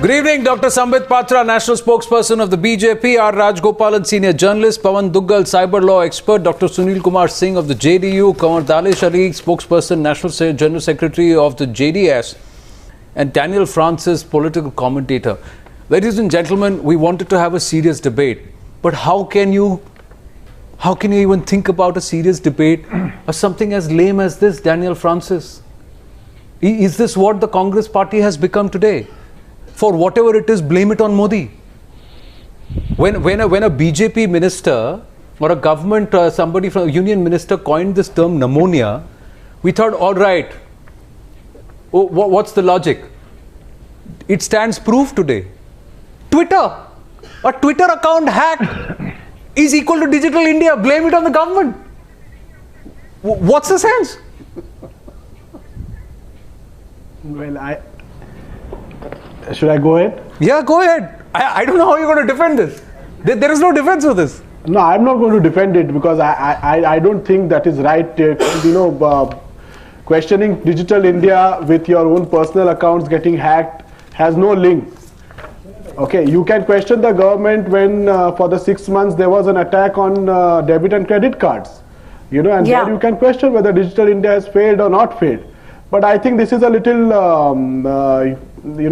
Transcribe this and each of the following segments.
Good evening, Dr. Sambit Patra, National Spokesperson of the BJP, R. Rajgopalan, Senior Journalist, Pavan Duggal, Cyber Law Expert, Dr. Sunil Kumar Singh of the JDU, Kamar Dalish Ali, Spokesperson, National General Secretary of the JDS, and Daniel Francis, Political Commentator. Ladies and gentlemen, we wanted to have a serious debate, but how can you even think about a serious debate or something as lame as this, Daniel Francis? Is this what the Congress party has become today? For whatever it is, blame it on Modi. When a BJP minister or a government, somebody from a union minister coined this term pneumonia, we thought, all right, what's the logic? It stands proof today. Twitter, a Twitter account hacked is equal to digital India. Blame it on the government. What's the sense? Well, should I go ahead? Yeah, go ahead. I don't know how you're going to defend this. There is no defense for this. No, I'm not going to defend it because I don't think that is right. Questioning digital India with your own personal accounts getting hacked has no link. Okay, you can question the government when for the 6 months there was an attack on debit and credit cards. And there you can question whether digital India has failed or not failed. But I think this is a little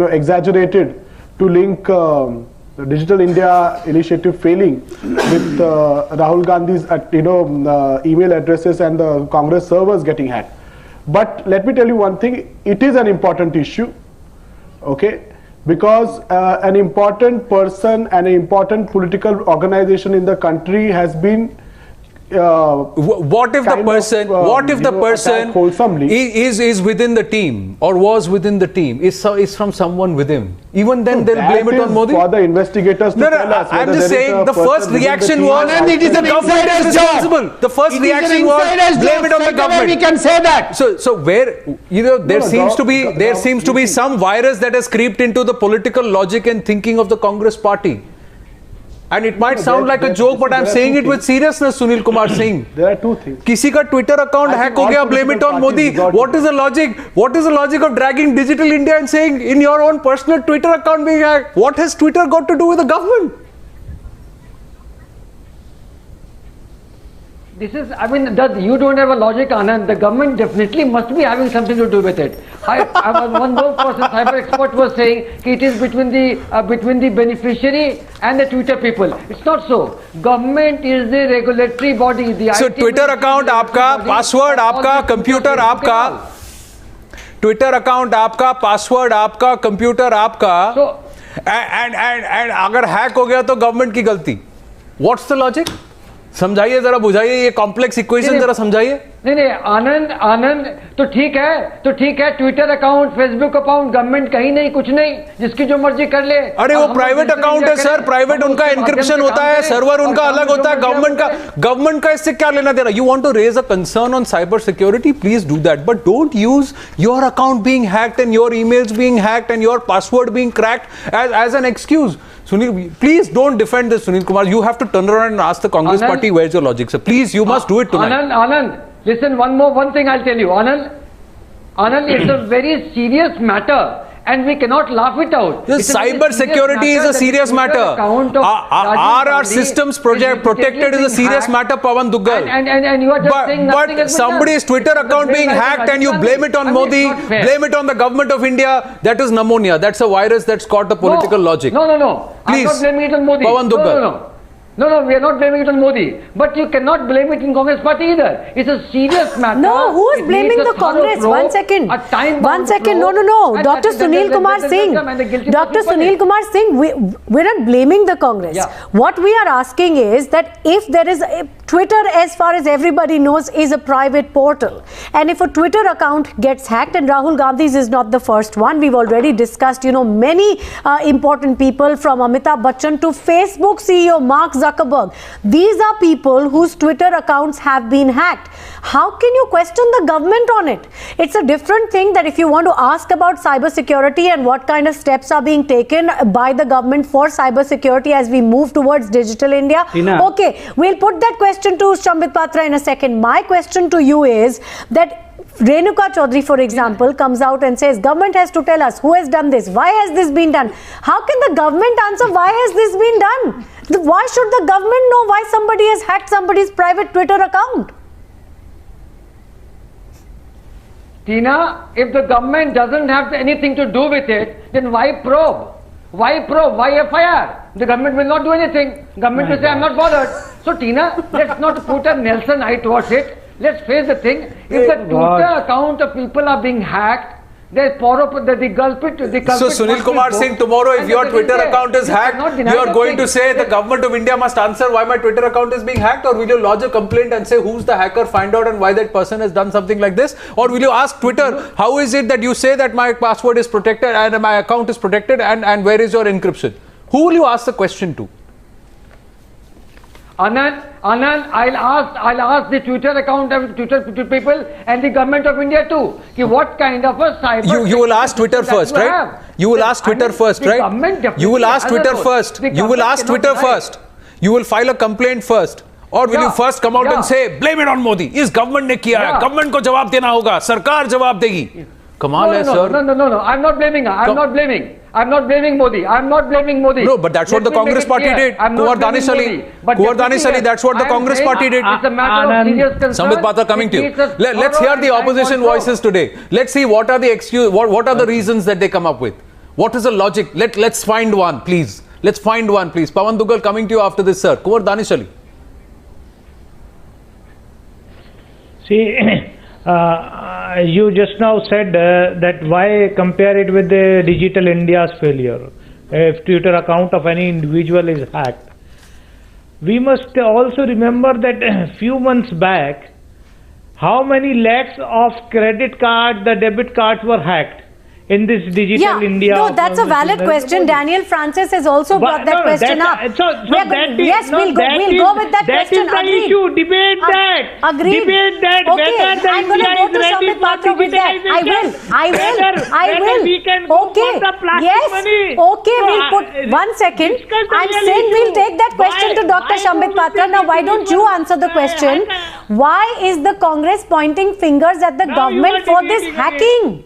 exaggerated to link the Digital India initiative failing with Rahul Gandhi's email addresses and the Congress servers getting hacked. But let me tell you one thing, it is an important issue, okay, because an important person and an important political organization in the country has been what if the person is within the team or was within the team, is from someone with him? Even then they'll blame it on Modi? For the investigators to tell us. I'm just saying the first reaction was the government is responsible. The first reaction was blame it on the government. We can say that. So where there seems to be some virus that has creeped into the political logic and thinking of the Congress party. And it might sound like a joke, but I'm saying it with seriousness, Sunil Kumar Singh. There are two things. Kisi ka Twitter account hack ho gaya, blame it on Modi. What is the logic? What is the logic of dragging digital India and saying in your own personal Twitter account being hacked? What has Twitter got to do with the government? This is, you don't have a logic, Anand. The government definitely must be having something to do with it. One more person, cyber expert, was saying it is between the beneficiary and the Twitter people. It's not so. Government is the regulatory body. So Twitter account aapka, password aapka, computer aapka. Twitter account aapka, password aapka, computer aapka. So, and agar hack ho gaya to government ki galti. What's the logic? समझाइए जरा, बुझाइए ये complex equation जरा समझाइए। नहीं आनंद तो ठीक है Twitter account, Facebook account, government कहीं नहीं, कुछ नहीं, जिसकी जो मर्जी कर ले। अरे वो प्राइवेट अकाउंट है सर, प्राइवेट उनका एन्क्रिप्शन होता है, सर्वर उनका अलग होता है, गवर्नमेंट का इससे क्या लेना देना? You want to raise a concern on cyber security, please do that, but don't use your account being hacked and your emails being hacked and your password being cracked as an excuse. Sunil, please don't defend this, Sunil Kumar. You have to turn around and ask the Congress party where's your logic, sir. Please, you must do it tonight. Anand, listen, one thing I'll tell you. Anand, it's a very serious matter and we cannot laugh it out. Cyber security is a serious matter. Are our systems protected is a serious matter, Pavan Duggal. And you are just saying nothing. But somebody's Twitter account being hacked and you blame it on Modi, blame it on the government of India, that is pneumonia. That's a virus that's caught the political logic. No. Please, I'm not blaming it on Modi. Pavan Duggal. No, we are not blaming it on Modi. But you cannot blame it in Congress party either. It's a serious matter. No, who is blaming the Congress? One second. No. Dr. Sunil Kumar Singh. Dr. Sunil Kumar Singh, we're not blaming the Congress. Yeah. What we are asking is that if there is Twitter, as far as everybody knows, is a private portal. And if a Twitter account gets hacked, and Rahul Gandhi's is not the first one, we've already discussed, many important people from Amitabh Bachchan to Facebook CEO Mark Zuckerberg. These are people whose Twitter accounts have been hacked. How can you question the government on it? It's a different thing that if you want to ask about cyber security and what kind of steps are being taken by the government for cyber security as we move towards digital India. Okay, we'll put that question to Sambit Patra in a second. My question to you is that Renuka Chaudhary, for example, comes out and says, government has to tell us who has done this, why has this been done? How can the government answer why has this been done? Why should the government know why somebody has hacked somebody's private Twitter account? Tina, if the government doesn't have anything to do with it, then why probe? Why probe? Why FIR? The government will not do anything. Government will say, I'm not bothered. So Tina, let's not put a Nelson eye towards it. Let's face the thing. If the Twitter account of people are being hacked, there's the culprit. So Sunil Kumar Singh, tomorrow if your Twitter account is hacked, you are going to say the government of India must answer why my Twitter account is being hacked, or will you lodge a complaint and say who's the hacker, find out and why that person has done something like this? Or will you ask Twitter, how is it that you say that my password is protected and my account is protected and where is your encryption? Who will you ask the question to? Anand, I'll ask the Twitter account of Twitter people and the government of India too. What kind of a cyber? You will ask Twitter first, right? You will ask Twitter first, right? You will ask Twitter first. You will ask Twitter first. You will file a complaint first. Or will you first come out and say, blame it on Modi? Is government ने किया है? Government को जवाब देना होगा. सरकार जवाब देगी. कमाल है, sir. No. I'm not blaming her. I'm not blaming Modi. I'm not blaming Modi. No, but that's what the Congress party did. Kuwar Danish Ali, that's what the Congress party did. It's a matter of serious concern. Sambit Patra coming to you. Let's hear the opposition voices today. Let's see what are the what are the reasons that they come up with. What is the logic? Let's find one, please. Let's find one, please. Pavan Duggal coming to you after this, sir. Kuwar Danish Ali. See, you just now said that why compare it with the digital India's failure if Twitter account of any individual is hacked. We must also remember that a few months back, how many lakhs of credit cards, the debit cards were hacked in this digital India. No, that's a valid question. Daniel Francis has also brought that question up. Yes, we'll go with that question. That is the issue. Debate that. Agreed. Debate that. Okay, I'm going to go to Sambit Patra with that. I will. We can go for the plastic money. Okay, we'll put 1 second. I'm saying we'll take that question to Dr. Sambit Patra. Now, why don't you answer the question? Why is the Congress pointing fingers at the government for this hacking?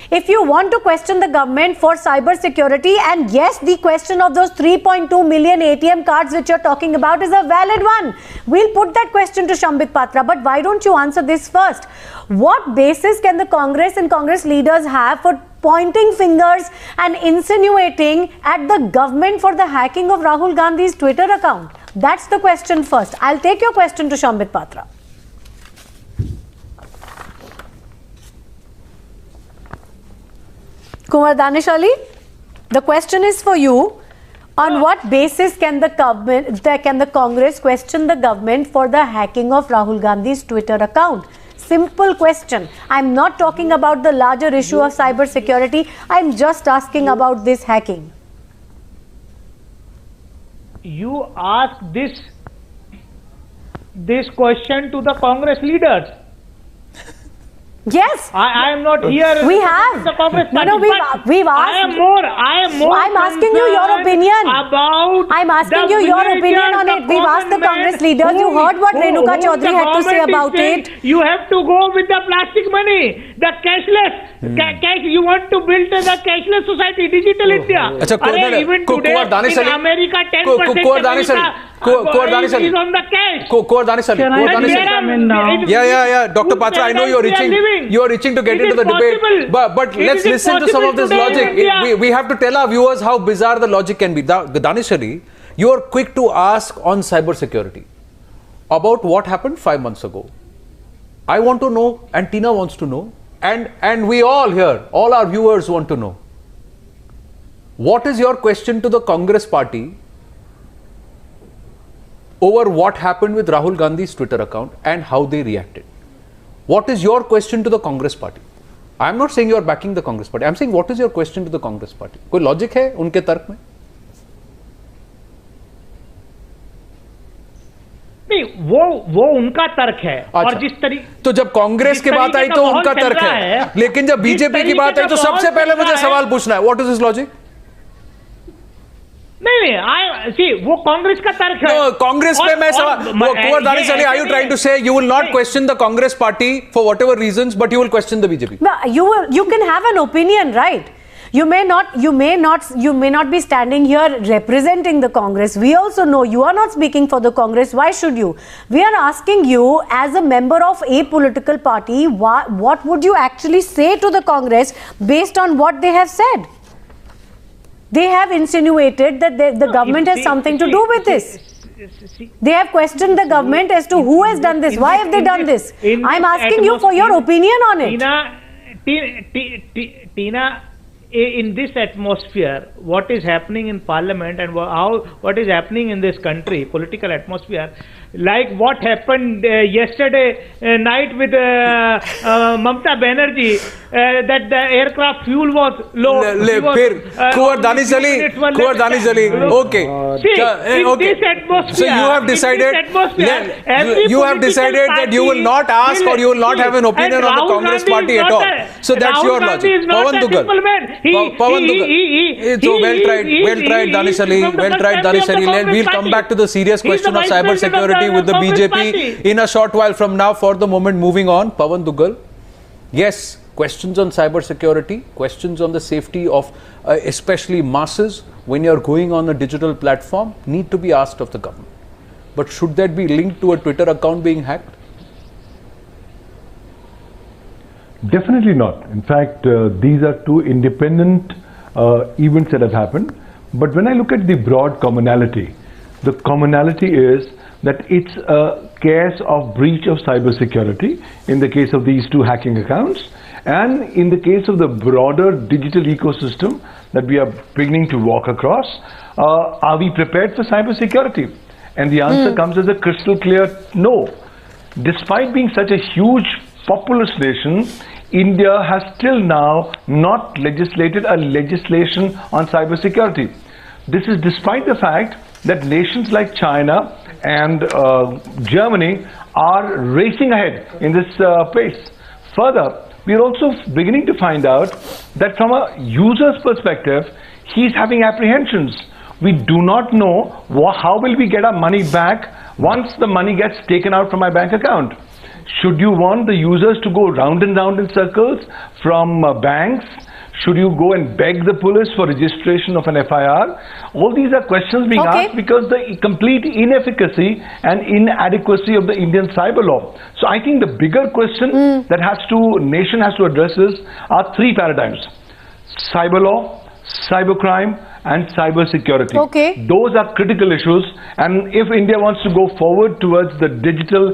If you want to question the government for cyber security, and yes, the question of those 3.2 million ATM cards which you're talking about is a valid one. We'll put that question to Sambit Patra, but why don't you answer this first? What basis can the Congress and Congress leaders have for pointing fingers and insinuating at the government for the hacking of Rahul Gandhi's Twitter account? That's the question first. I'll take your question to Sambit Patra. Kuwar Danish Ali, the question is for you. On what basis can the Congress question the government for the hacking of Rahul Gandhi's Twitter account? Simple question. I'm not talking about the larger issue of cyber security. I'm just asking about this hacking. You ask this question to the Congress leaders. Yes. I am not here. We have. The Congress no, we've asked. I am more. I'm asking you your opinion. I'm asking you your opinion on it. We've asked the Congress leaders. You heard what Renuka Chaudhary had to say about it. You have to go with the plastic money, the cashless. You want to build the cashless society, digital India. Even today in America, 10% is on the cash. Yeah. Dr. Patra, I know you're itching to get into the debate. But let's listen to some of this logic. We have to tell our viewers how bizarre the logic can be. Danish Ali, you're quick to ask on cyber security about what happened 5 months ago. I want to know, and Tina wants to know, and we all here, all our viewers want to know. What is your question to the Congress party over what happened with Rahul Gandhi's Twitter account and how they reacted? What is your question to the Congress party? I am not saying you are backing the Congress party. I am saying what is your question to the Congress party? कोई logic है उनके तर्क में? नहीं, वो उनका तर्क है। और जिस तरीके तो जब कांग्रेस की बात आई तो उनका तर्क है, लेकिन जब बीजेपी की बात आई तो सबसे पहले मुझे सवाल पूछना है, what is his logic? नहीं see वो कांग्रेस का तर्क है. No, कांग्रेस पे मैं Kunwar Danish Ali, are you trying to say you will not question the Congress party for whatever reasons, but you will question the BJP? No, you can have an opinion, right? You may not be standing here representing the Congress. We also know you are not speaking for the Congress. Why should you? We are asking you, as a member of a political party, what would you actually say to the Congress based on what they have said? They have insinuated that the government has something to do with this. They have questioned the government as to who has done this. Why have they done this? I'm asking you for your opinion on it. Tina, in this atmosphere, what is happening in Parliament and what is happening in this country, political atmosphere, like what happened yesterday night with Mamata Banerjee, that the aircraft fuel was low. Kunwar Danish Ali, okay. Okay. This atmosphere, so you have decided, that you will not ask or you will not have an opinion on the Congress party at all. So that's your logic. Pavan Duggal. So well tried, Danish Ali. Well tried, Danish Ali. We'll come back to the serious question of cyber security with the BJP in a short while from now. For the moment, moving on, Pavan Duggal. Yes, questions on cyber security, questions on the safety of especially masses when you're going on a digital platform need to be asked of the government. But should that be linked to a Twitter account being hacked? Definitely not. In fact, these are two independent events that have happened. But when I look at the broad commonality, the commonality is that it's a case of breach of cybersecurity in the case of these two hacking accounts, and in the case of the broader digital ecosystem that we are beginning to walk across. Are we prepared for cybersecurity? And the answer comes as a crystal clear no. Despite being such a huge populous nation, India has still now not legislated a legislation on cybersecurity. This is despite the fact that nations like China and Germany are racing ahead in this pace. Further, we are also beginning to find out that from a user's perspective, he's having apprehensions. We do not know how will we get our money back once the money gets taken out from my bank account. Should you want the users to go round and round in circles from banks? Should you go and beg the police for registration of an FIR? All these are questions being asked because the complete inefficacy and inadequacy of the Indian cyber law. So I think the bigger question that nation has to address are three paradigms: cyber law, cybercrime, and cyber security. Those are critical issues, and if India wants to go forward towards the digital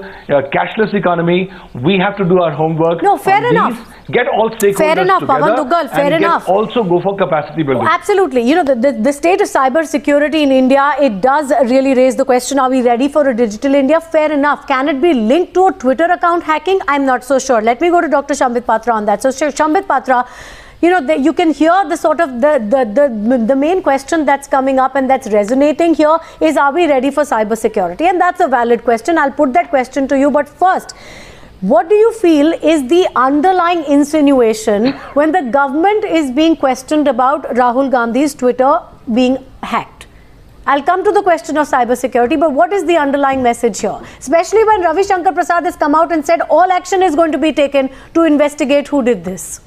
cashless economy, we have to do our homework. No, fair enough. Get all stakeholders fair enough, together, Pavan Duggal, fair enough. Also go for capacity building. Absolutely. You know, the state of cyber security in India, it does really raise the question, are we ready for a digital India? Fair enough. Can it be linked to a Twitter account hacking? I'm not so sure. Let me go to Dr. Shambit Patra on that. So Shambit Patra, you know, you can hear the sort of the main question that's coming up and that's resonating here is, are we ready for cyber security? And that's a valid question. I'll put that question to you. But first, what do you feel is the underlying insinuation when the government is being questioned about Rahul Gandhi's Twitter being hacked? I'll come to the question of cyber security, but what is the underlying message here? Especially when Ravi Shankar Prasad has come out and said all action is going to be taken to investigate who did this.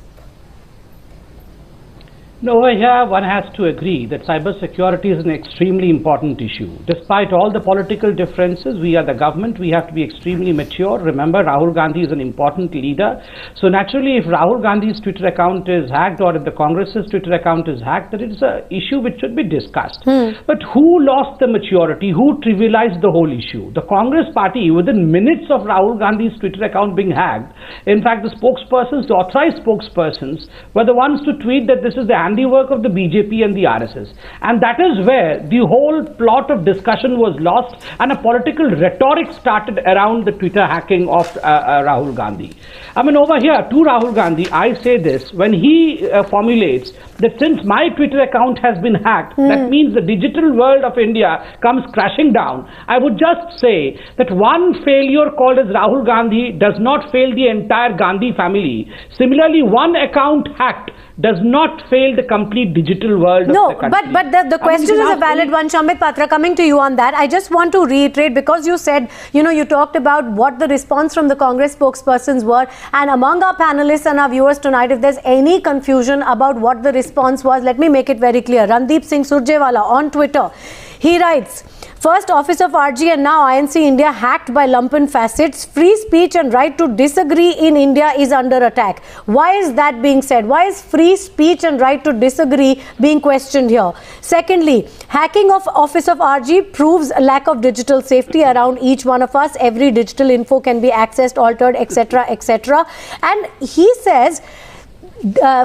No, here one has to agree that cybersecurity is an extremely important issue. Despite all the political differences, we are the government, we have to be extremely mature. Remember, Rahul Gandhi is an important leader. So naturally, if Rahul Gandhi's Twitter account is hacked or if the Congress's Twitter account is hacked, that is an issue which should be discussed. But who lost the maturity? Who trivialized the whole issue? The Congress party, within minutes of Rahul Gandhi's Twitter account being hacked, in fact, the spokespersons, the authorized spokespersons, were the ones to tweet that this is the handiwork of the BJP and the RSS. And that is where the whole plot of discussion was lost and a political rhetoric started around the Twitter hacking of Rahul Gandhi. I mean, over here to Rahul Gandhi, I say this, when he formulates that since my Twitter account has been hacked, that means the digital world of India comes crashing down. I would just say that one failure called as Rahul Gandhi does not fail the entire Gandhi family. Similarly, one account hacked does not fail the complete digital world No, of the country. but the question is a valid one. Shambit Patra, coming to you on that. I just want to reiterate, because you said, you talked about what the response from the Congress spokespersons were, and among our panelists and our viewers tonight, if there's any confusion about what the response was, let me make it very clear. Randeep Singh Surjewala on Twitter, he writes, first office of RG and now INC India hacked by lumpen facets. Free speech and right to disagree in India is under attack. Why is that being said? Why is free speech and right to disagree being questioned here? Secondly, hacking of office of RG proves a lack of digital safety around each one of us. Every digital info can be accessed, altered, etc., etc. And he says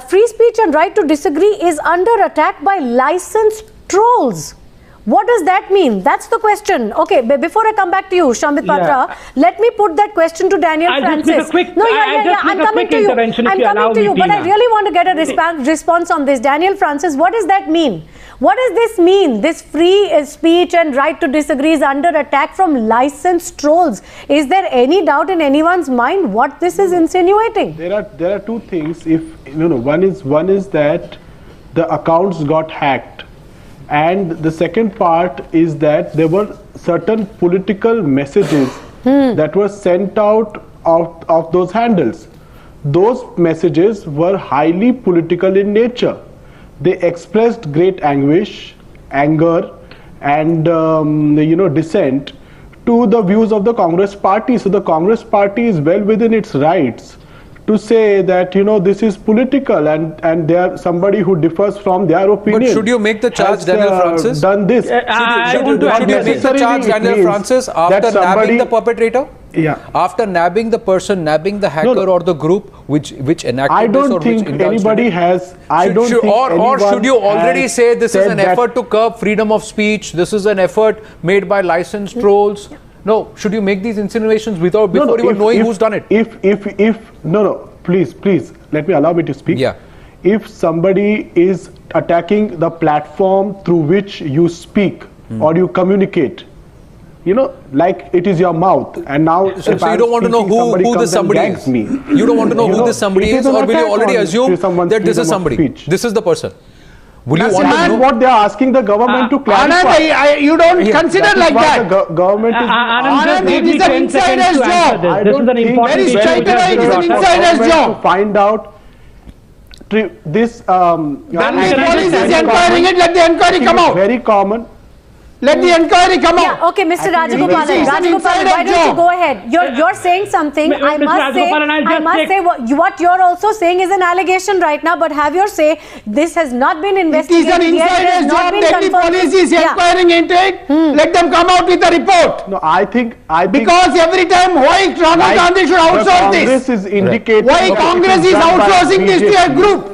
free speech and right to disagree is under attack by licensed trolls. What does that mean? That's the question. Okay, before I come back to you, Shambit Patra, let me put that question to Daniel Francis. I'm coming to you. I'm coming to you, but I really want to get a response on this. Daniel Francis, what does that mean? What does this mean? This free speech and right to disagree is under attack from licensed trolls. Is there any doubt in anyone's mind what this is insinuating? There are two things. One is that the accounts got hacked. And the second part is that there were certain political messages that were sent out of those handles. Those messages were highly political in nature. They expressed great anguish, anger, and dissent to the views of the Congress party. So the Congress party is well within its rights to say that this is political and they are somebody who differs from their opinion. But should you make the charge, Daniel Francis? Done this. Should you make the charge, Daniel Francis, after nabbing the perpetrator? Yeah. After nabbing the person, nabbing the hacker or the group which enacted I this, or don't think which anybody has. Or should you already say this is an effort to curb freedom of speech? This is an effort made by licensed trolls. No, should you make these insinuations before even knowing who's done it? Please, allow me to speak. Yeah. If somebody is attacking the platform through which you speak or you communicate, like it is your mouth, and now so you don't want to know who this somebody is. You don't want to know who this somebody is, or will you already assume that this is somebody? This is the person. Will you want to know what they are asking the government to clarify? Anand, you don't consider like that. The government is. Anand, it is an insider's job. This is an important issue. Very straight away, it is an insider's job. To find out this. When the police is inquiring it, let the inquiry come out. Very common. Let the inquiry come out. Yeah, okay, Mr. Rajagopalan. Rajagopalan, why don't you go ahead? You're saying something. I must say what you're also saying is an allegation right now, but have your say. This has not been investigated. It is an insider's job. Delhi police is inquiring into it. Let them come out with a report. No, I think because every time why Rahul Gandhi should outsource this? Congress is indicating. Why Congress is outsourcing this to a group?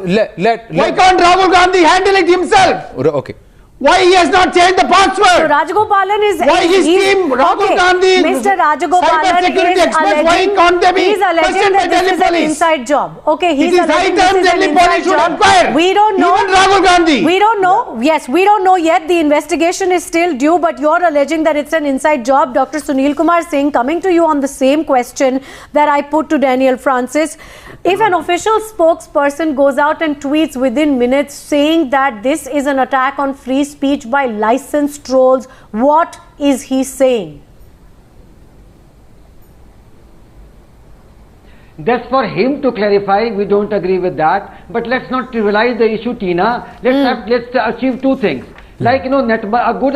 Why can't Rahul Gandhi handle it himself? Okay. Why he has not changed the password? So Rajagopalan is... Why his team, Rahul Gandhi, Mr. Rajagopalan is alleging that this is an inside job. Okay, he's alleging this is an inside job. We don't know. Even Rahul Gandhi. We don't know. Yes, we don't know yet. The investigation is still due, but you're alleging that it's an inside job. Dr. Sunil Kumar Singh, coming to you on the same question that I put to Daniel Francis. If an official spokesperson goes out and tweets within minutes saying that this is an attack on free speech by licensed trolls, what is he saying? That's for him to clarify. We don't agree with that. But let's not trivialize the issue, Tina. Let's achieve two things. Like a good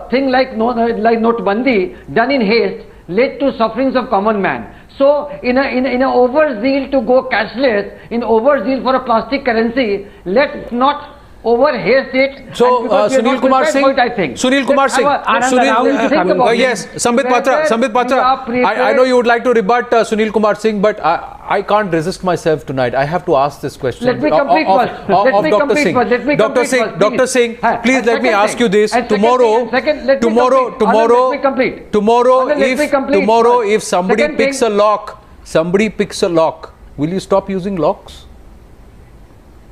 thing like Notbandi done in haste led to sufferings of common man. So in a overzeal to go cashless, in overzeal for a plastic currency, let's not overhaste it. So Sunil Kumar Singh, Sunil Kumar Singh, yes, Sambit Patra, I know you would like to rebut Sunil Kumar Singh, but I can't resist myself tonight. I have to ask this question. Let me complete first. Dr. Singh, please let me ask you this. Tomorrow, if somebody picks a lock, will you stop using locks?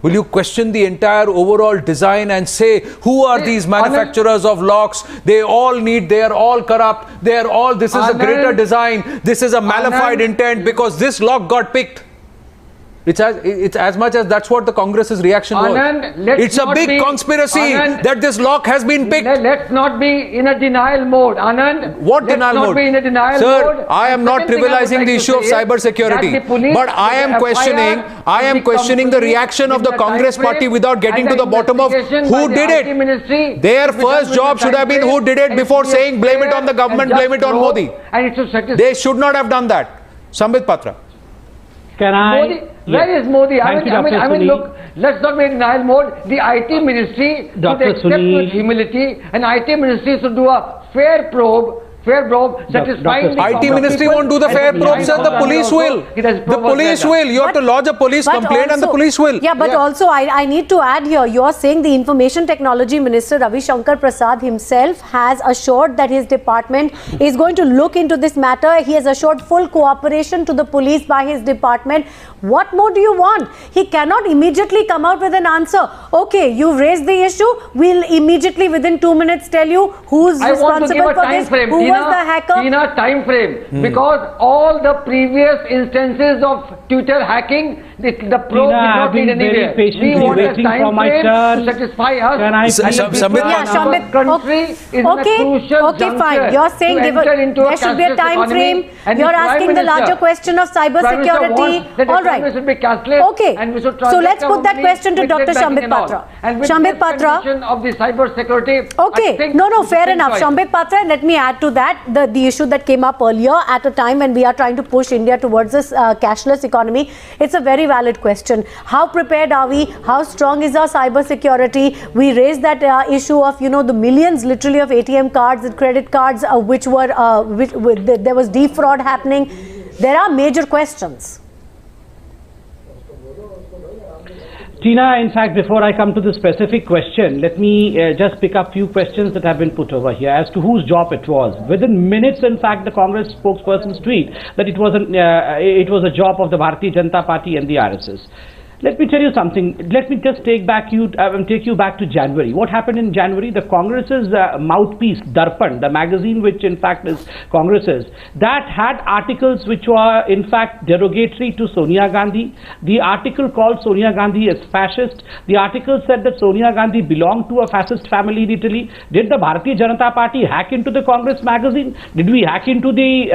Will you question the entire overall design and say, who are these manufacturers of locks? They are all corrupt. This is a greater design. This is a malified intent because this lock got picked. It's as much as that's what the Congress's reaction Anand, was. It's a big conspiracy Anand, that this lock has been picked. Let's not be in a denial mode, Anand. What denial mode? Let's not be in a denial Sir, mode. I am not trivializing the issue of cyber security, but I am questioning the reaction of the Congress party without getting to the bottom of who did it. Their first job should have been who did it before saying blame it on the government, blame it on Modi. They should not have done that. Sambit Patra. Can I? Modi, where is Modi? I mean, look, let's not be in denial mode. The IT ministry should accept with humility, and IT ministry should do a fair probe, satisfying the IT ministry won't do the fair probe, sir. The police will. The police will. You have to lodge a police complaint and the police will. Yeah, but also I need to add here, you are saying the Information Technology Minister Ravi Shankar Prasad himself has assured that his department is going to look into this matter. He has assured full cooperation to the police by his department. What more do you want? He cannot immediately come out with an answer. Okay, you raised the issue. We'll immediately within 2 minutes tell you who's responsible for this. Who was the hacker? Tina, time frame. Because all the previous instances of Twitter hacking, the probe did not lead anywhere. We want a time frame to satisfy us. Can I Shambit, country is in a crucial okay, fine. You're saying there should be a time frame. You're asking the larger question of cyber security. All right. Okay. So let's put that question to Dr. Shambit Patra. Shambit Patra. Of the cyber security. Okay. No, fair enough. Shambit Patra, let me add to that the issue that came up earlier at a time when we are trying to push India towards this cashless economy. It's a very valid question. How prepared are we? How strong is our cyber security? We raised that issue of, the millions literally of ATM cards and credit cards which there was defraud happening. There are major questions. Tina, in fact, before I come to the specific question, let me just pick up few questions that have been put over here as to whose job it was. Within minutes, in fact, the Congress spokesperson's tweet that it was a job of the Bharatiya Janata Party and the RSS. Let me tell you something. Let me just take you back to January. What happened in January? The Congress's mouthpiece, Darpan, the magazine which in fact is Congress's, that had articles which were in fact derogatory to Sonia Gandhi. The article called Sonia Gandhi as fascist. The article said that Sonia Gandhi belonged to a fascist family in Italy. Did the Bharatiya Janata Party hack into the Congress magazine? Did we hack into the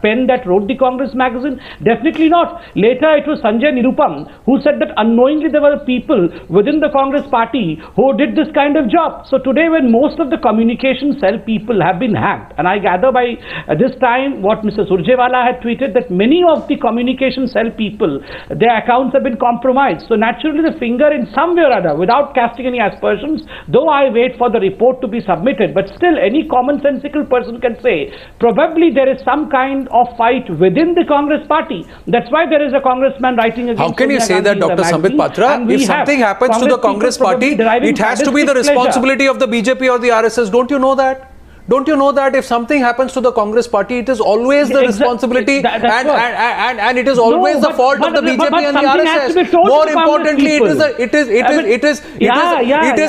pen that wrote the Congress magazine? Definitely not. Later it was Sanjay Nirupam who said that unknowingly there were people within the Congress party who did this kind of job. So today when most of the communication cell people have been hacked, and I gather by this time what Mr. Surjewala had tweeted that many of the communication cell people, their accounts have been compromised. So naturally the finger in some way or other, without casting any aspersions, though I wait for the report to be submitted, but still any commonsensical person can say probably there is some kind of fight within the Congress party. That's why there is a congressman writing against. How can you say that, Dr. Sambit Patra? If something happens to the Congress party, it has to be the responsibility of the BJP or the RSS. Don't you know that? Don't you know that if something happens to the Congress party, it is always the responsibility and it is always the fault of the BJP and the RSS. More importantly, it is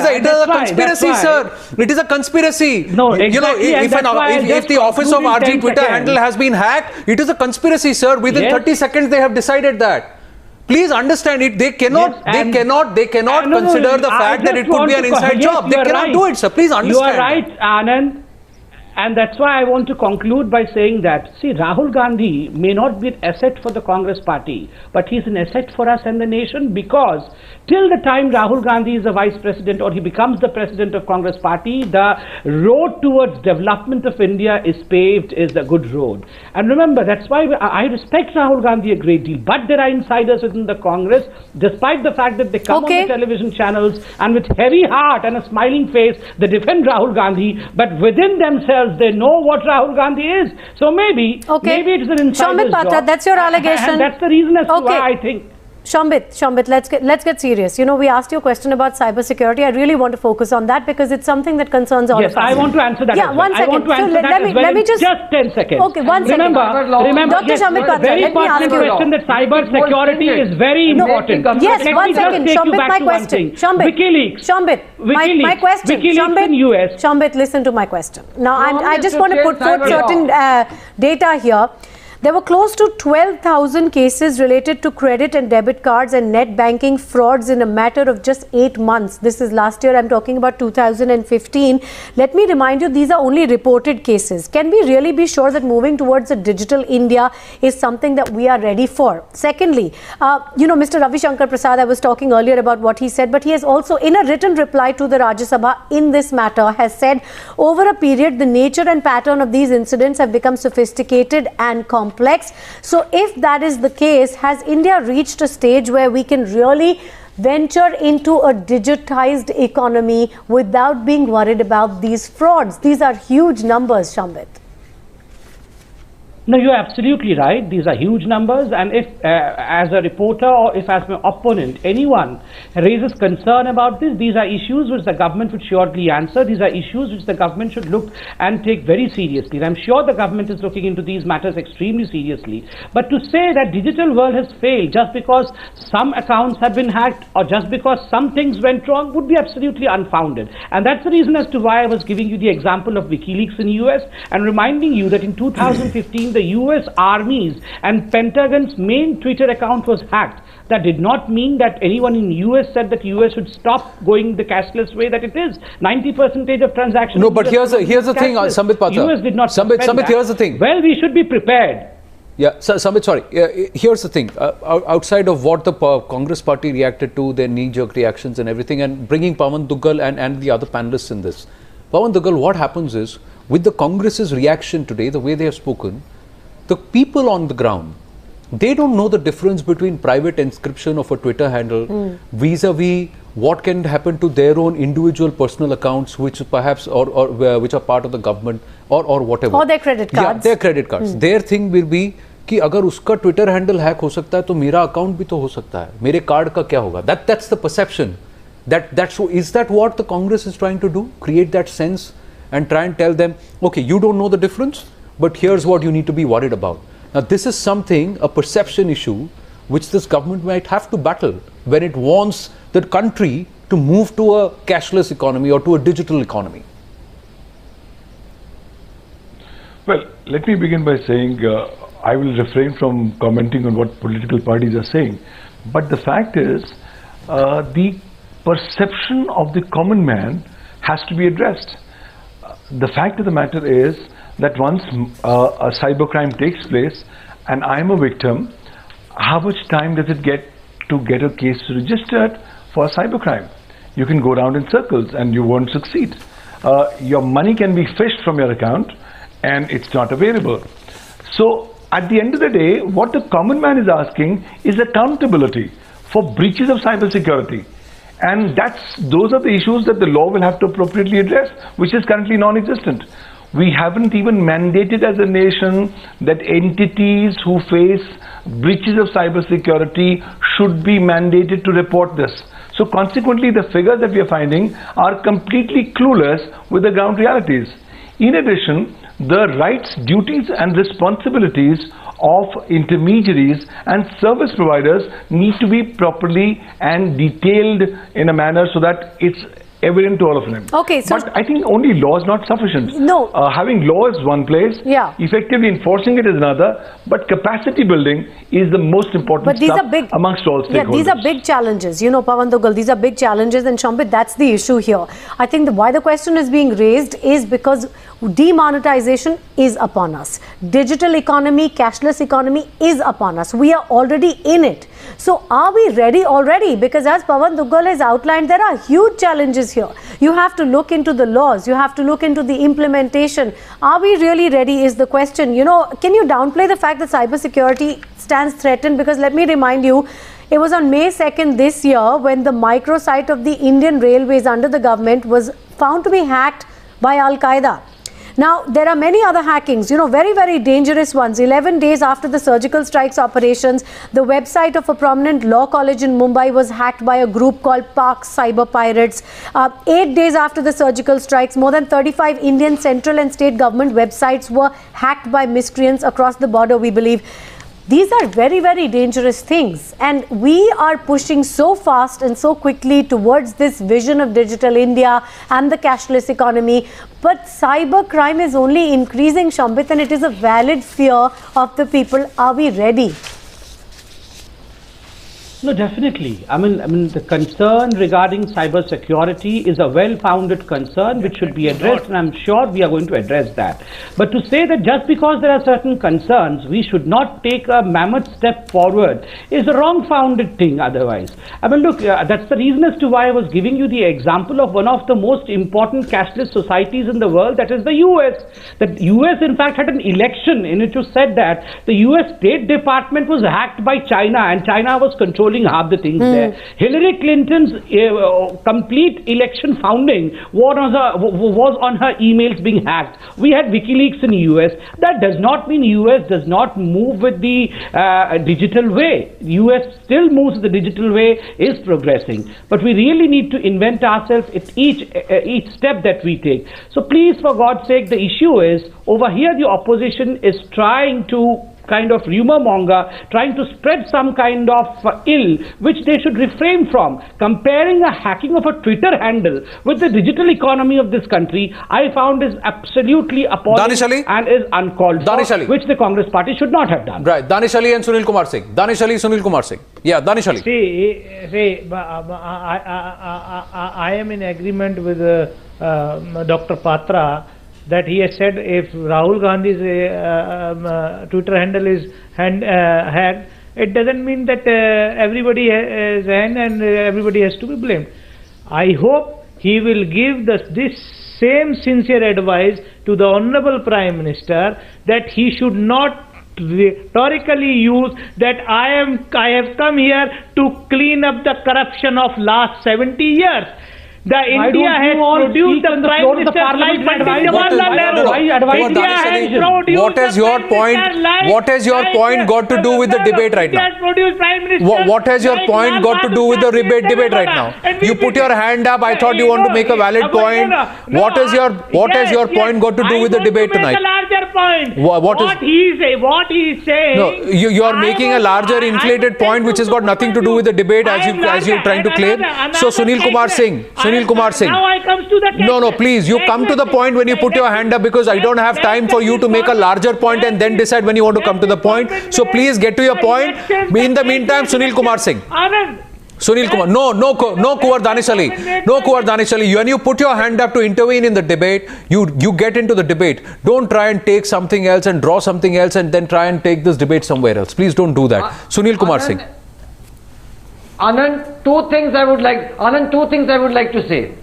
a conspiracy, sir. It is a conspiracy. No, exactly. If the office of RG Twitter handle has been hacked, it is a conspiracy, sir. Within 30 seconds, they have decided that. Please understand it. They cannot consider the fact that it could be an inside job. They cannot do it, sir. Please understand. You are right, Anand. And that's why I want to conclude by saying that, see, Rahul Gandhi may not be an asset for the Congress party, but he's an asset for us and the nation, because till the time Rahul Gandhi is the vice president or he becomes the president of Congress party, the road towards development of India is paved, is a good road. And remember, that's why I respect Rahul Gandhi a great deal, but there are insiders within the Congress, despite the fact that they come on the television channels and with heavy heart and a smiling face, they defend Rahul Gandhi, but within themselves, they know what Rahul Gandhi is. So maybe it's an insider's job. Patra, that's your allegation. And that's the reason as to why I think. Shambit, let's get serious. We asked you a question about cyber security. I really want to focus on that because it's something that concerns all of us. Yes, I want to answer that. Yeah, 1 second. Let me just 10 seconds. Okay, 1 second. Remember, Dr. Shambit Patra, very let me ask you. question that cyber security is very important. Yes, 1 second. Shambit, my question. Shambit, my question. Shambit, listen to my question. Now, I just want to put forth certain data here. There were close to 12,000 cases related to credit and debit cards and net banking frauds in a matter of just 8 months. This is last year, I'm talking about 2015. Let me remind you, these are only reported cases. Can we really be sure that moving towards a digital India is something that we are ready for? Secondly, Mr. Ravi Shankar Prasad, I was talking earlier about what he said, but he has also, in a written reply to the Rajya Sabha in this matter, has said over a period, the nature and pattern of these incidents have become sophisticated and complex. So if that is the case, has India reached a stage where we can really venture into a digitized economy without being worried about these frauds? These are huge numbers, Shambit. No, you're absolutely right. These are huge numbers, and if as a reporter or if as my opponent, anyone raises concern about this, these are issues which the government would surely answer. These are issues which the government should look and take very seriously. And I'm sure the government is looking into these matters extremely seriously. But to say that digital world has failed just because some accounts have been hacked or just because some things went wrong would be absolutely unfounded. And that's the reason as to why I was giving you the example of WikiLeaks in US and reminding you that in 2015, the US Army's and Pentagon's main Twitter account was hacked. That did not mean that anyone in US said that US should stop going the cashless way that it is. 90% of transactions. No, but here's the thing, Sambit Patra. US did not. Sambit, here's the thing. Well, we should be prepared. Yeah, Sambit, sorry. Here's the thing. Outside of what the Congress party reacted to, their knee-jerk reactions and everything, and bringing Pavan Duggal and the other panelists in this. Pavan Duggal, what happens is, with the Congress's reaction today, the way they have spoken, the people on the ground, they don't know the difference between private inscription of a Twitter handle vis-a-vis what can happen to their own individual personal accounts, which perhaps or which are part of the government or whatever. Or their credit cards. Yeah, their credit cards. Their thing will be कि अगर उसका Twitter handle hack हो सकता है तो मेरा account भी तो हो सकता है, मेरे कार्ड का क्या होगा? That's the perception. Is that what the Congress is trying to do? Create that sense and try and tell them, okay, you don't know the difference, but here's what you need to be worried about. Now, this is something, a perception issue, which this government might have to battle when it wants the country to move to a cashless economy or to a digital economy. Well, let me begin by saying I will refrain from commenting on what political parties are saying. But the fact is, the perception of the common man has to be addressed. The fact of the matter is that once a cybercrime takes place and I am a victim, how much time does it get to get a case registered for a cybercrime? You can go around in circles and you won't succeed. Your money can be fished from your account and it's not available. So at the end of the day, what the common man is asking is accountability for breaches of cybersecurity. And those are the issues that the law will have to appropriately address, which is currently non-existent. We haven't even mandated as a nation that entities who face breaches of cybersecurity should be mandated to report this. So consequently, the figures that we are finding are completely clueless with the ground realities. In addition, the rights, duties and responsibilities of intermediaries and service providers need to be properly and detailed in a manner so that it's evident to all of them. Okay, so but I think only law is not sufficient. No. Having law is one place, effectively enforcing it is another, but capacity building is the most important stuff amongst all stakeholders. Yeah, these are big challenges. You know, Pavan Duggal, these are big challenges, and Shambit, that's the issue here. I think why the question is being raised is because demonetization is upon us. Digital economy, cashless economy is upon us. We are already in it. So are we ready already? Because as Pavan Duggal has outlined, there are huge challenges here. You have to look into the laws. You have to look into the implementation. Are we really ready is the question. You know, can you downplay the fact that cybersecurity stands threatened? Because let me remind you, it was on May 2nd this year when the microsite of the Indian Railways under the government was found to be hacked by Al-Qaeda. Now, there are many other hackings, you know, very, very dangerous ones. 11 days after the surgical strikes operations, the website of a prominent law college in Mumbai was hacked by a group called Park Cyber Pirates. 8 days after the surgical strikes, more than 35 Indian central and state government websites were hacked by miscreants across the border, we believe. These are very, very dangerous things, and we are pushing so fast and so quickly towards this vision of digital India and the cashless economy. But cyber crime is only increasing, Shambhit, and it is a valid fear of the people. Are we ready? No, definitely. I mean, the concern regarding cyber security is a well-founded concern which should be addressed, and I'm sure we are going to address that. But to say that just because there are certain concerns, we should not take a mammoth step forward is a wrong-founded thing otherwise. I mean, look, that's the reason as to why I was giving you the example of one of the most important cashless societies in the world, that is the US. The US, in fact, had an election in which was said that the US State Department was hacked by China, and China was controlling half the things there. Hillary Clinton's complete election founding was on her emails being hacked. We had WikiLeaks in the US. That does not mean US does not move with the digital way. US still moves the digital way, is progressing. But we really need to invent ourselves at each step that we take. So please, for God's sake, the issue is, over here the opposition is trying to kind of rumor monger, trying to spread some kind of ill which they should refrain from. Comparing a hacking of a Twitter handle with the digital economy of this country, I found is absolutely appalling and is uncalled for, which the Congress party should not have done. Right, Danish Ali and Sunil Kumar Singh. Danish Ali, Sunil Kumar Singh. Yeah, Danish Ali. See, I am in agreement with Dr. Patra that he has said if Rahul Gandhi's Twitter handle is hacked, it doesn't mean that everybody is and everybody has to be blamed. I hope he will give this same sincere advice to the Honorable Prime Minister, that he should not rhetorically use that I have come here to clean up the corruption of last 70 years. The India has produced the Prime Minister like Jawaharlal Nehru. India has produced what is your point? What has your point got to do with the debate right now? What has your point got to do with the debate right now? You put your hand up. I thought you want to make a valid point. What has your point got to do with the debate tonight? What he is saying? No, you are making a larger inflated point which has got nothing to do with the debate as you trying to claim. So Sunil Kumar Singh. Now I comes to the No, please, you come to the point when you put your hand up, because I don't have time for you to make a larger point and then decide when you want to come to the point. So please get to your point. In the meantime, Sunil Kumar Singh. Sunil Kumar, no, Kuwar Danish Ali. No, Kuwar Danish Ali. When you put your hand up to intervene in the debate, you get into the debate. Don't try and take something else and draw something else and then try and take this debate somewhere else. Please don't do that. Sunil Kumar Singh. Anand, two things I would like to say.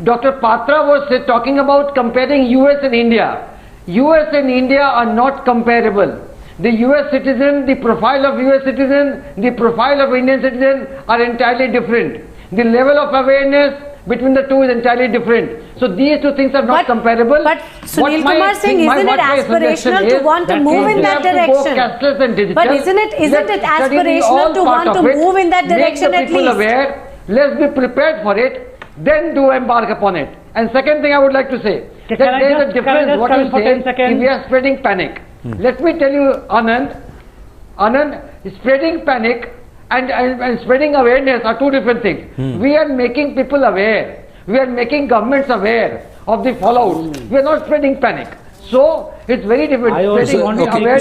Dr. Patra was talking about comparing US and India. US and India are not comparable. The US citizen, the profile of US citizen, the profile of Indian citizen are entirely different. The level of awareness between the two is entirely different. So these two things are not comparable. But Sunil Kumar Singh, isn't it aspirational to want to move in that direction? But isn't it aspirational to want to move in that direction at least? Aware, let's be prepared for it, then do embark upon it. And second thing I would like to say, that there is a difference what you say if we are spreading panic. Let me tell you, Anand, spreading panic and spreading awareness are two different things. We are making people aware. We are making governments aware of the fallout. We are not spreading panic. So it's very different.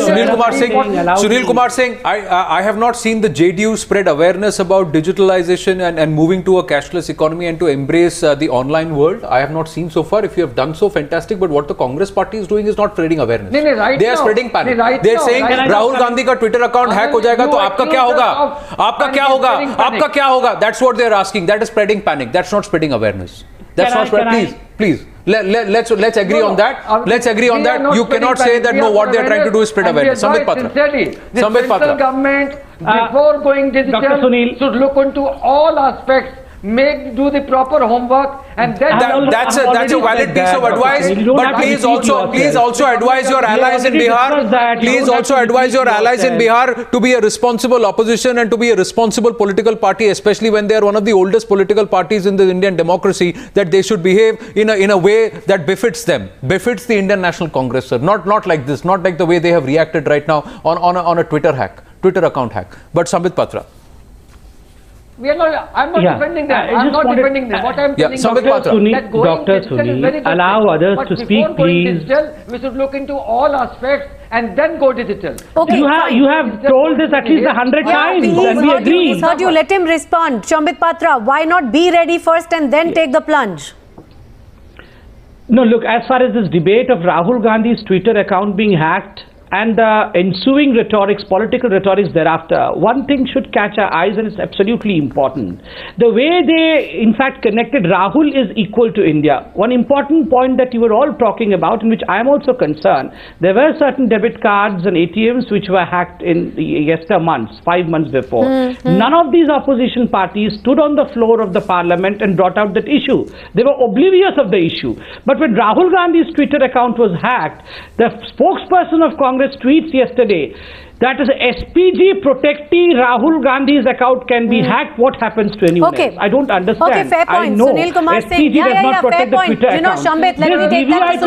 Sunil Kumar Singh, I have not seen the JDU spread awareness about digitalization and moving to a cashless economy and to embrace the online world. I have not seen so far. If you have done so, fantastic. But what the Congress party is doing is not spreading awareness. They are spreading panic. They are saying Rahul Gandhi ka Twitter account hack ho jayega, to aapka kya hoga? Aapka kya hoga? Aapka kya hoga? That's what they are asking. That is spreading panic. That's not spreading awareness. That's not spreading. Please. Let's agree on that. Let's agree on that. You cannot say that what they are trying to do is spread awareness. Sambit Patra. The central government, before going digital, should look into all aspects, do the proper homework, and then That's a valid piece of advice. But please also advise your allies in Bihar. Please also advise your allies in Bihar to be a responsible opposition and to be a responsible political party, especially when they are one of the oldest political parties in the Indian democracy, that they should behave in a way that befits them, befits the Indian National Congress, sir. Not like this, not like the way they have reacted right now on a Twitter account hack. But Sambit Patra. I'm not defending them. I'm not defending them. What I'm telling Dr. Sunil, allow others to speak, please. Digital, we should look into all aspects and then go digital. Okay, you have told this at least 100 times, and we agree. He's heard you. Let him respond. Sambit Patra, why not be ready first and then take the plunge? No, look, as far as this debate of Rahul Gandhi's Twitter account being hacked and the ensuing rhetorics, political rhetorics thereafter, one thing should catch our eyes, and it's absolutely important. The way they, in fact, connected Rahul is equal to India. One important point that you were all talking about, in which I am also concerned, there were certain debit cards and ATMs which were hacked in yester months, 5 months before. None of these opposition parties stood on the floor of the parliament and brought out that issue. They were oblivious of the issue. But when Rahul Gandhi's Twitter account was hacked, the spokesperson of Congress tweets yesterday that is SPG protectee Rahul Gandhi's account can be hacked. What happens to anyone else? I don't understand. Okay, fair point. I know Sunil Kumar Singh. does not protect the Twitter you know, account. Shambit, let me take that.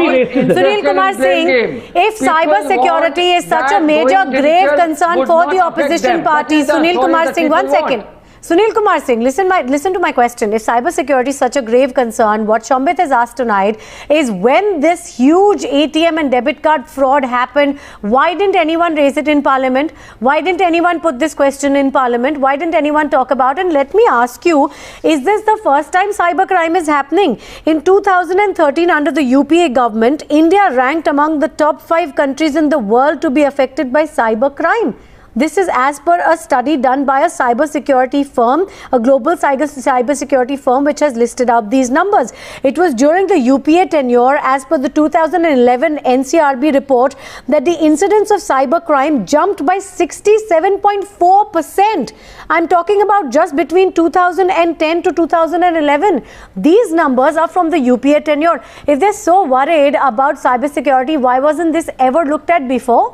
Sunil Kumar Singh, if cyber security is such a major grave concern for the opposition parties, Sunil Kumar Singh, 1 second. Sunil Kumar Singh, listen to my question. If cybersecurity is such a grave concern, what Shambit has asked tonight is, when this huge ATM and debit card fraud happened, why didn't anyone raise it in Parliament? Why didn't anyone put this question in Parliament? Why didn't anyone talk about it? And let me ask you, is this the first time cybercrime is happening? In 2013, under the UPA government, India ranked among the top 5 countries in the world to be affected by cybercrime. This is as per a study done by a cybersecurity firm, a global cybersecurity firm, which has listed out these numbers. It was during the UPA tenure, as per the 2011 NCRB report, that the incidence of cybercrime jumped by 67.4%. I'm talking about just between 2010 to 2011. These numbers are from the UPA tenure. If they're so worried about cybersecurity, why wasn't this ever looked at before?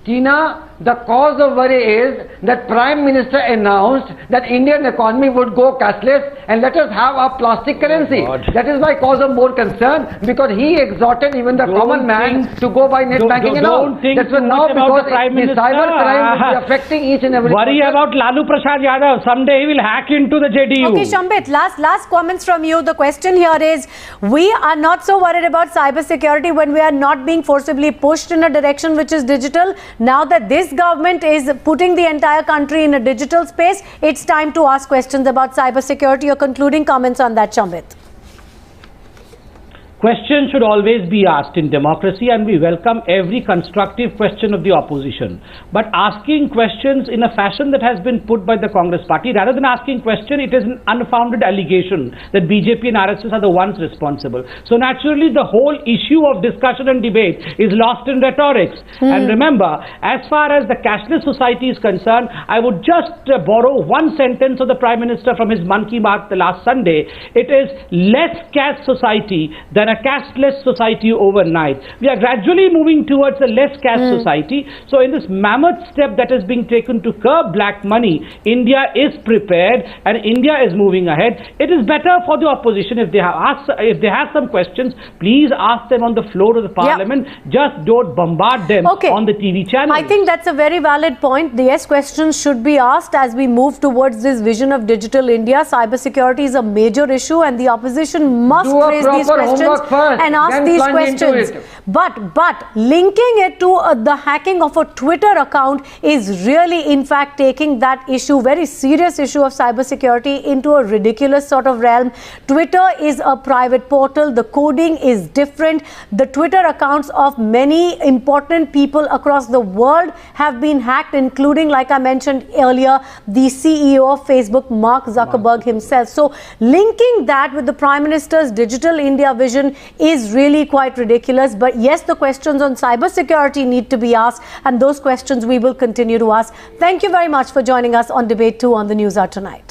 Tina, the cause of worry is that Prime Minister announced that Indian economy would go cashless and let us have a plastic currency. That is my cause of more concern, because he exhorted even the common man to go by net banking and all. That's why now, because the cyber crime will be affecting each and every worry about Lalu Prasad Yadav. Someday he will hack into the JDU. Okay, Shambit, last comments from you. The question here is, we are not so worried about cyber security when we are not being forcibly pushed in a direction which is digital. Now that this government is putting the entire country in a digital space, it's time to ask questions about cyber security. Your concluding comments on that, Shambit? Questions should always be asked in democracy, and we welcome every constructive question of the opposition. But asking questions in a fashion that has been put by the Congress party, rather than asking question, it is an unfounded allegation that BJP and RSS are the ones responsible. So naturally, the whole issue of discussion and debate is lost in rhetorics. And remember, as far as the cashless society is concerned, I would just borrow one sentence of the Prime Minister from his Mann Ki Baat the last Sunday. It is less cash society than a cashless society overnight. We are gradually moving towards a less cash society. So in this mammoth step that is being taken to curb black money, India is prepared and India is moving ahead. It is better for the opposition, if they have some questions, please ask them on the floor of the parliament. Just don't bombard them on the TV channel. I think that's a very valid point. The yes questions should be asked as we move towards this vision of digital India. Cybersecurity is a major issue and the opposition must raise these questions and ask these questions. But linking it to the hacking of a Twitter account is really, in fact, taking that issue, very serious issue of cybersecurity, into a ridiculous sort of realm. Twitter is a private portal. The coding is different. The Twitter accounts of many important people across the world have been hacked, including, like I mentioned earlier, the CEO of Facebook, Mark Zuckerberg himself. So linking that with the Prime Minister's Digital India vision position is really quite ridiculous. But yes, the questions on cybersecurity need to be asked, and those questions we will continue to ask. Thank you very much for joining us on Debate 2 on the News Hour tonight.